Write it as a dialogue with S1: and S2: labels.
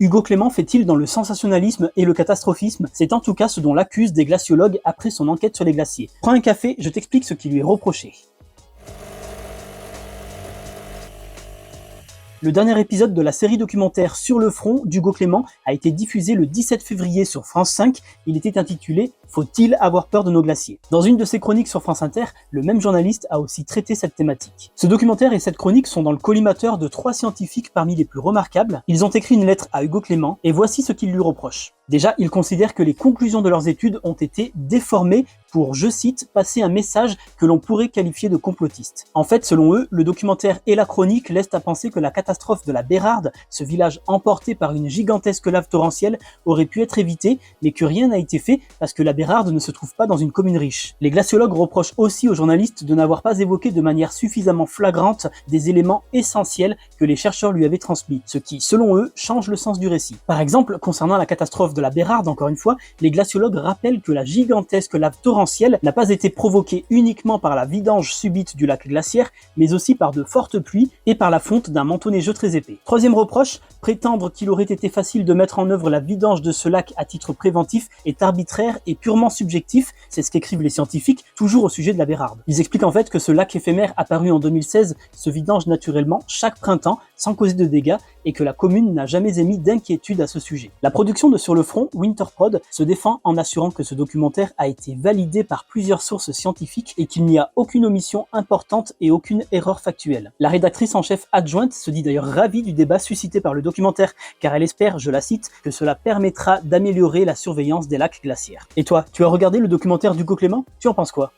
S1: Hugo Clément fait-il dans le sensationnalisme et le catastrophisme? C'est en tout cas ce dont l'accusent des glaciologues après son enquête sur les glaciers. Prends un café, je t'explique ce qui lui est reproché. Le dernier épisode de la série documentaire Sur le front d'Hugo Clément a été diffusé le 17 février sur France 5. Il était intitulé « Faut-il avoir peur de nos glaciers ?» Dans une de ses chroniques sur France Inter, le même journaliste a aussi traité cette thématique. Ce documentaire et cette chronique sont dans le collimateur de 3 scientifiques parmi les plus remarquables. Ils ont écrit une lettre à Hugo Clément et voici ce qu'ils lui reprochent. Déjà, ils considèrent que les conclusions de leurs études ont été déformées pour, je cite, passer un message que l'on pourrait qualifier de complotiste. En fait, selon eux, le documentaire et la chronique laissent à penser que la catastrophe de la Bérarde, ce village emporté par une gigantesque lave torrentielle, aurait pu être évitée, mais que rien n'a été fait parce que la Bérarde ne se trouve pas dans une commune riche. Les glaciologues reprochent aussi aux journalistes de n'avoir pas évoqué de manière suffisamment flagrante des éléments essentiels que les chercheurs lui avaient transmis, ce qui, selon eux, change le sens du récit. Par exemple, concernant la catastrophe de la Bérarde, encore une fois, les glaciologues rappellent que la gigantesque lave torrentielle n'a pas été provoquée uniquement par la vidange subite du lac glaciaire, mais aussi par de fortes pluies et par la fonte d'un manteau neigeux très épais. Troisième reproche, prétendre qu'il aurait été facile de mettre en œuvre la vidange de ce lac à titre préventif est arbitraire et purement subjectif, c'est ce qu'écrivent les scientifiques, toujours au sujet de la Bérarde. Ils expliquent en fait que ce lac éphémère apparu en 2016 se vidange naturellement chaque printemps sans causer de dégâts et que la commune n'a jamais émis d'inquiétude à ce sujet. La production de Sur le front, Winterprod, se défend en assurant que ce documentaire a été validé par plusieurs sources scientifiques et qu'il n'y a aucune omission importante et aucune erreur factuelle. La rédactrice en chef adjointe se dit d'ailleurs ravie du débat suscité par le documentaire car elle espère, je la cite, que cela permettra d'améliorer la surveillance des lacs glaciaires. Et toi, tu as regardé le documentaire d'Hugo Clément? Tu en penses quoi?